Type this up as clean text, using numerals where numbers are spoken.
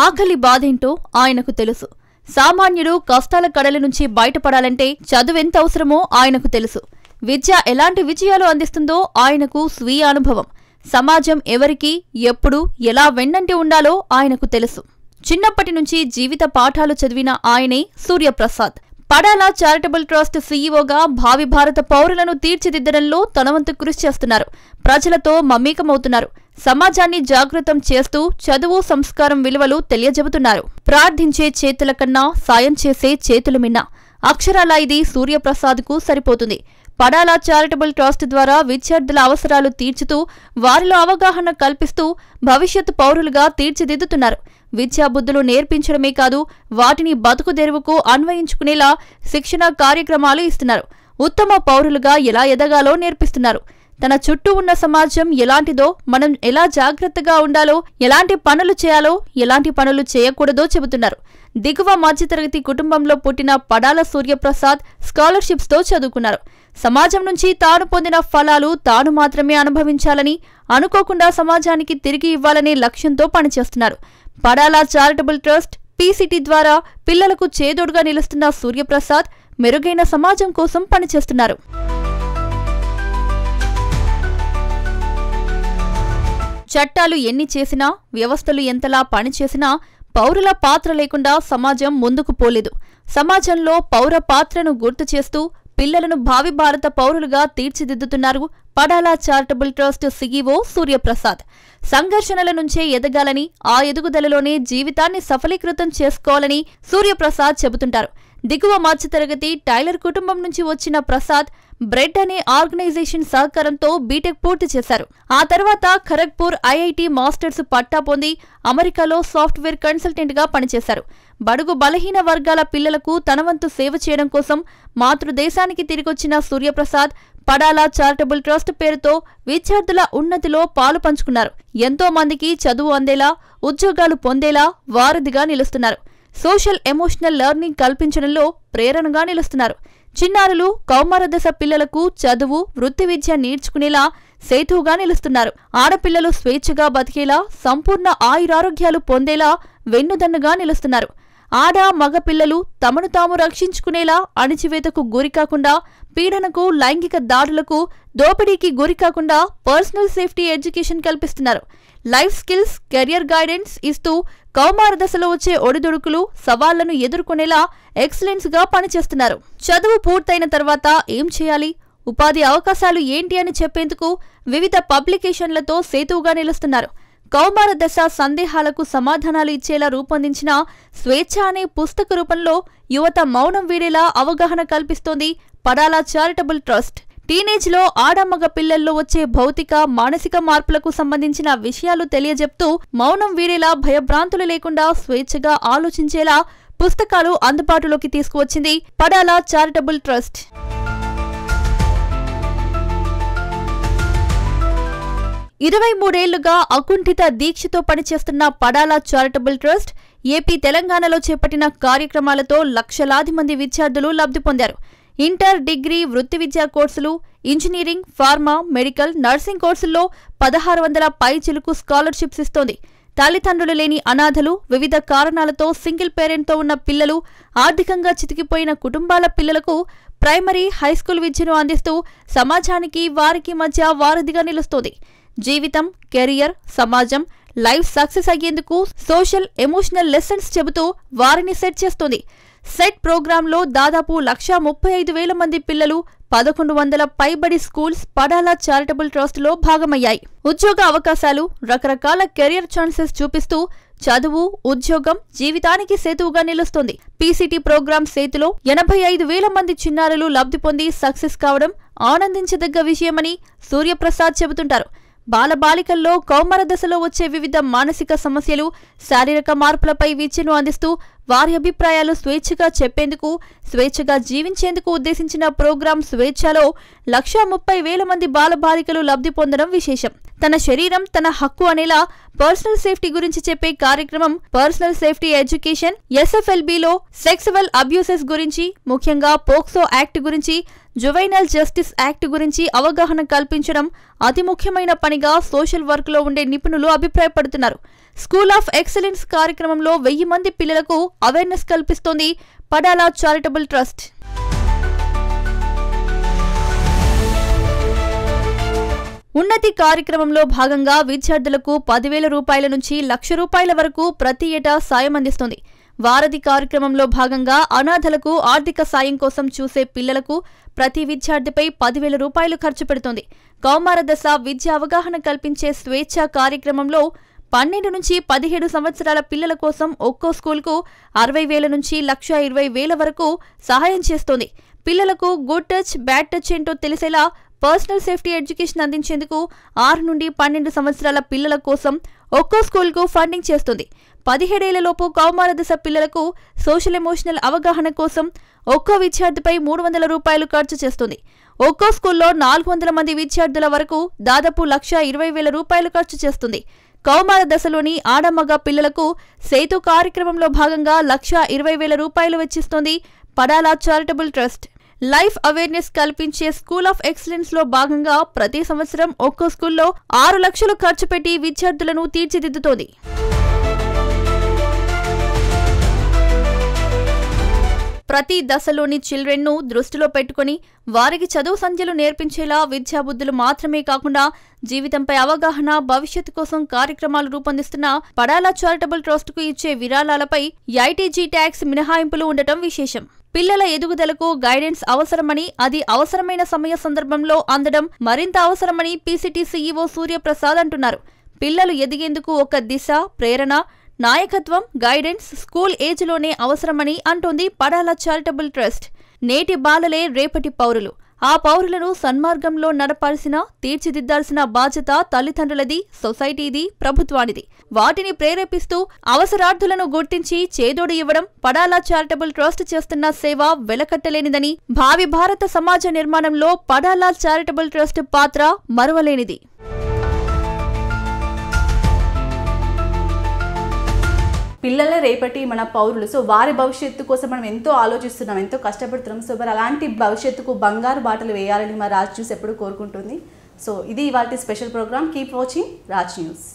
ఆకలి బాధేంటో ఆయనకు తెలుసు. సామాన్యుడు కష్టాల కడల నుంచి బయటపడాలంటే చదువెంత అవసరమో ఆయనకు తెలుసు. విద్య ఎలాంటి విజయాలు అందిస్తుందో ఆయనకు స్వీయ అనుభవం. సమాజం ఎవరికి ఎప్పుడు ఎలా వెన్నంటి ఉండాలో ఆయనకు తెలుసు. చిన్నప్పటి నుంచి జీవిత పాఠాలు చదివిన ఆయనే సూర్యప్రసాద్. పడాల చారిటబుల్ ట్రస్ట్ సీఈఓగా భావి భారత పౌరులను తీర్చిదిద్దడంలో తనవంతు కృషి చేస్తున్నారు. ప్రజలతో మమేకమవుతున్నారు. సమాజాన్ని జాగృతం చేస్తూ చదువు సంస్కారం విలువలు తెలియజెబుతున్నారు. ప్రార్థించే చేతుల కన్నా సాయం చేసే చేతులు మిన్న. అక్షరాల ఇది సూర్యప్రసాద్కు సరిపోతుంది. పడాల చారిటబుల్ ట్రస్ట్ ద్వారా విద్యార్థుల అవసరాలు తీర్చుతూ వారిలో అవగాహన కల్పిస్తూ భవిష్యత్తు పౌరులుగా తీర్చిదిద్దుతున్నారు. విద్యాబుద్ధులు నేర్పించడమే కాదు, వాటిని బతుకుదెరువుకు అన్వయించుకునేలా శిక్షణ కార్యక్రమాలు ఇస్తున్నారు. ఉత్తమ పౌరులుగా ఎలా ఎదగాలో నేర్పిస్తున్నారు. తన చుట్టూ ఉన్న సమాజం ఎలాంటిదో, మనం ఎలా జాగ్రత్తగా ఉండాలో, ఎలాంటి పనులు చేయాలో, ఎలాంటి పనులు చేయకూడదో చెబుతున్నారు. దిగువ మధ్యతరగతి కుటుంబంలో పుట్టిన పడాల సూర్యప్రసాద్ స్కాలర్షిప్స్తో చదువుకున్నారు. సమాజం నుంచి తాను పొందిన ఫలాలు తాను మాత్రమే అనుభవించాలని, అనుకోకుండా సమాజానికి తిరిగి ఇవ్వాలనే లక్ష్యంతో పనిచేస్తున్నారు. పడాల చారిటబుల్ ట్రస్ట్ పీసీటీ ద్వారా పిల్లలకు చేదోడుగా నిలుస్తున్న సూర్యప్రసాద్ మెరుగైన సమాజం కోసం పనిచేస్తున్నారు. చట్టాలు ఎన్ని చేసినా, వ్యవస్థలు ఎంతలా పనిచేసినా పౌరుల పాత్ర లేకుండా సమాజం ముందుకు పోలేదు. సమాజంలో పౌర పాత్రను గుర్తు చేస్తూ పిల్లలను భావి భారత పౌరులుగా తీర్చిదిద్దుతున్నారు Padala charitable trust CEO Suryaprasad. సంఘర్షణల నుంచే ఎదగాలని, ఆ ఎదుగుదలలోనే జీవితాన్ని సఫలీకృతం చేసుకోవాలని సూర్యప్రసాద్ చెబుతుంటారు. దిగువ మధ్యతరగతి టైలర్ కుటుంబం నుంచి వచ్చిన ప్రసాద్ బ్రెడ్ అనే ఆర్గనైజేషన్ సహకారంతో బీటెక్ పూర్తి చేశారు. ఆ తర్వాత ఖరగ్పూర్ ఐఐటి మాస్టర్స్ పట్టా పొంది అమెరికాలో సాఫ్ట్వేర్ కన్సల్టెంట్ గా పనిచేశారు. బడుగు బలహీన వర్గాల పిల్లలకు తనవంతు సేవ చేయడం కోసం మాతృదేశానికి తిరిగొచ్చిన సూర్యప్రసాద్ పడాల చారిటబుల్ ట్రస్ట్ పేరుతో విద్యార్థుల ఉన్నతిలో పాలు పంచుకున్నారు. ఎంతో మందికి చదువు అందేలా, ఉద్యోగాలు పొందేలా వారధిగా నిలుస్తున్నారు. సోషల్ ఎమోషనల్ లెర్నింగ్ కల్పించడంలో ప్రేరణగా నిలుస్తున్నారు. చిన్నారులు, కౌమార దశ పిల్లలకు చదువు, వృత్తి విద్య నేర్చుకునేలా సేతువుగా నిలుస్తున్నారు. ఆడపిల్లలు స్వేచ్ఛగా బతికేలా, సంపూర్ణ ఆయురారోగ్యాలు పొందేలా వెన్నుదన్నుగా నిలుస్తున్నారు. ఆడ మగ పిల్లలు తమను తాము రక్షించుకునేలా, అణిచివేతకు గురికాకుండా, పీడనకు, లైంగిక దాడులకు, దోపిడీకి గురికాకుండా పర్సనల్ సేఫ్టీ ఎడ్యుకేషన్ కల్పిస్తున్నారు. లైఫ్ స్కిల్స్, కెరియర్ గైడెన్స్ ఇస్తూ కౌమార దశలో వచ్చే ఒడిదుడుకులు, సవాళ్లను ఎదుర్కొనేలా ఎక్సలెన్స్ గా పనిచేస్తున్నారు. చదువు పూర్తయిన తర్వాత ఏం చేయాలి, ఉపాధి అవకాశాలు ఏంటి అని చెప్పేందుకు వివిధ పబ్లికేషన్లతో సేతువుగా నిలుస్తున్నారు. కౌమార దశ సందేహాలకు సమాధానాలు ఇచ్చేలా రూపొందించిన స్వేచ్ఛ అనే పుస్తక రూపంలో యువత మౌనం వీడేలా అవగాహన కల్పిస్తోంది పడాల చారిటబుల్ ట్రస్ట్. టీనేజ్ లో ఆడమగ పిల్లల్లో వచ్చే భౌతిక, మానసిక మార్పులకు సంబంధించిన విషయాలు తెలియజెప్తూ మౌనం వీడేలా, భయభ్రాంతులు లేకుండా స్వేచ్ఛగా ఆలోచించేలా పుస్తకాలు అందుబాటులోకి తీసుకువచ్చింది పడాల చారిటబుల్ ట్రస్ట్. 23 ఏళ్లుగా అకుంఠిత దీక్షతో పనిచేస్తున్న పడాల చారిటబుల్ ట్రస్ట్ ఏపీ, తెలంగాణలో చేపట్టిన కార్యక్రమాలతో లక్షలాది మంది విద్యార్థులు లబ్ధి పొందారు. ఇంటర్, డిగ్రీ, వృత్తి విద్యా కోర్సులు, ఇంజనీరింగ్, ఫార్మా, మెడికల్, నర్సింగ్ కోర్సుల్లో 1600 పైచిలుకు స్కాలర్షిప్స్ ఇస్తోంది. తల్లిదండ్రులు లేని అనాథలు, వివిధ కారణాలతో సింగిల్ పేరెంట్తో ఉన్న పిల్లలు, ఆర్థికంగా చితికిపోయిన కుటుంబాల పిల్లలకు ప్రైమరీ, హైస్కూల్ విద్యను అందిస్తూ సమాజానికి, వారికి మధ్య వారధిగా నిలుస్తోంది. జీవితం, కెరియర్, సమాజం, లైఫ్ సక్సెస్ అయ్యేందుకు సోషల్ ఎమోషనల్ లెసన్స్ చెబుతూ వారిని సెట్ చేస్తోంది. సెట్ ప్రోగ్రాంలో దాదాపు 135,000 మంది పిల్లలు, 1100 పైబడి స్కూల్స్ పడాల చారిటబుల్ ట్రస్ట్లో భాగమయ్యాయి. ఉద్యోగ అవకాశాలు, రకరకాల కెరియర్ ఛాన్సెస్ చూపిస్తూ చదువు, ఉద్యోగం, జీవితానికి సేతువుగా నిలుస్తోంది. పీసీటీ ప్రోగ్రాం సేతులో 85,000 మంది చిన్నారులు లబ్ధి పొంది సక్సెస్ కావడం ఆనందించదగ్గ విషయమని సూర్యప్రసాద్ చెబుతుంటారు. బాలబాలికల్లో కౌమార దశలో వచ్చే వివిధ మానసిక సమస్యలు, శారీరక మార్పులపై విద్యను అందిస్తూ వారి అభిప్రాయాలు స్వేచ్ఛగా చెప్పేందుకు, స్వేచ్ఛగా జీవించేందుకు ఉద్దేశించిన ప్రోగ్రాం స్వేచ్ఛలో 130,000 మంది బాలబాలికలు లబ్ధి పొందడం విశేషం. తన శరీరం తన హక్కు అనేలా పర్సనల్ సేఫ్టీ గురించి చెప్పే కార్యక్రమం పర్సనల్ సేఫ్టీ ఎడ్యుకేషన్. ఎస్ఎఫ్ఎల్బిలో సెక్సువల్ అబ్యూసెస్ గురించి, ముఖ్యంగా పోక్సో యాక్ట్ గురించి, జువైనల్ జస్టిస్ యాక్ట్ గురించి అవగాహన కల్పించడం అతి ముఖ్యమైన పనిగా సోషల్ వర్క్ లో ఉండే నిపుణులు అభిప్రాయపడుతున్నారు. స్కూల్ ఆఫ్ ఎక్సలెన్స్ కార్యక్రమంలో 1000 మంది పిల్లలకు అవేర్నెస్ కల్పిస్తోంది పడాలా చారిటబుల్ ట్రస్ట్. ఉన్నతి కార్యక్రమంలో భాగంగా విద్యార్థులకు 10,000 రూపాయల నుంచి 1,00,000 రూపాయల వరకు ప్రతి ఏటా సాయం అందిస్తోంది. వారధి కార్యక్రమంలో భాగంగా అనాథలకు ఆర్థిక సాయం కోసం చూసే పిల్లలకు ప్రతి విద్యార్థిపై 10,000 రూపాయలు ఖర్చు పెడుతోంది. కౌమార దశ విద్య అవగాహన కల్పించే స్వేచ్ఛ కార్యక్రమంలో 12 నుంచి 17 సంవత్సరాల పిల్లల కోసం ఒక్కో స్కూల్కు 60,000 నుంచి 1,20,000 వరకు సహాయం చేస్తోంది. పిల్లలకు గుడ్ టచ్, బ్యాడ్ టచ్ ఏంటో తెలిసేలా పర్సనల్ సేఫ్టీ ఎడ్యుకేషన్ అందించేందుకు 6 నుండి 12 సంవత్సరాల పిల్లల కోసం ఒక్కో స్కూల్కు ఫండింగ్ చేస్తుంది. 17 ఏళ్లలోపు కౌమార దశ పిల్లలకు సోషల్ ఎమోషనల్ అవగాహన కోసం ఒక్కో విద్యార్థిపై 300 రూపాయలు ఖర్చు చేస్తుంది. ఒక్కో స్కూల్లో 400 మంది విద్యార్థుల వరకు దాదాపు 1,20,000 రూపాయలు ఖర్చు చేస్తుంది. కౌమార దశలోని ఆడమగ పిల్లలకు సేతు కార్యక్రమంలో భాగంగా 1,20,000 రూపాయలు వెచ్చిస్తోంది పడాలా చారిటబుల్ ట్రస్ట్. లైఫ్ అవేర్నెస్ కల్పించే స్కూల్ ఆఫ్ ఎక్సలెన్స్ లో భాగంగా ప్రతి సంవత్సరం ఒక్కో స్కూల్లో 6 లక్షలు ఖర్చు పెట్టి విద్యార్థులను తీర్చిదిద్దుతోంది. ప్రతి దశలోని చిల్డ్రన్ ను దృష్టిలో పెట్టుకుని వారికి చదువు సంధ్యలు నేర్పించేలా విద్యాబుద్ధులు మాత్రమే కాకుండా జీవితంపై అవగాహన, భవిష్యత్తు కోసం కార్యక్రమాలు రూపొందిస్తున్న పడాలా చారిటబుల్ ట్రస్ట్ కు ఇచ్చే విరాళాలపై ఐటీజీ ట్యాక్స్ మినహాయింపులు ఉండటం విశేషం. పిల్లల ఎదుగుదలకు గైడెన్స్ అవసరమని, అది అవసరమైన సమయ సందర్భంలో అందడం మరింత అవసరమని పీసీటీ సీఈఓ సూర్యప్రసాద్ అంటున్నారు. పిల్లలు ఎదిగేందుకు ఒక దిశ, ప్రేరణ, నాయకత్వం, గైడెన్స్ స్కూల్ ఏజ్లోనే అవసరమని అంటోంది పడాలా చారిటబుల్ ట్రస్ట్. నేటి బాలలే రేపటి పౌరులు. ఆ పౌరులను సన్మార్గంలో నడపాల్సిన, తీర్చిదిద్దాల్సిన బాధ్యత తల్లిదండ్రులది, సొసైటీది, ప్రభుత్వానిది. వాటిని ప్రేరేపిస్తూ అవసరార్థులను గుర్తించి చేదోడు ఇవ్వడం పడాలా చారిటబుల్ ట్రస్ట్ చేస్తున్న సేవ వెలకట్టలేనిదని, భావి భారత సమాజ నిర్మాణంలో పడాలా చారిటబుల్ ట్రస్ట్ పాత్ర మరువలేనిది. పిల్లలే రేపటి మన పౌరులు. సో వారి భవిష్యత్తు కోసం మనం ఎంతో ఆలోచిస్తున్నాం, ఎంతో కష్టపడుతున్నాం. సో మరి అలాంటి భవిష్యత్తుకు బంగారు బాటలు వేయాలని మా రాజ్ న్యూస్ ఎప్పుడు కోరుకుంటుంది. సో ఇది ఇవాల్టి special program. Keep watching Raj news.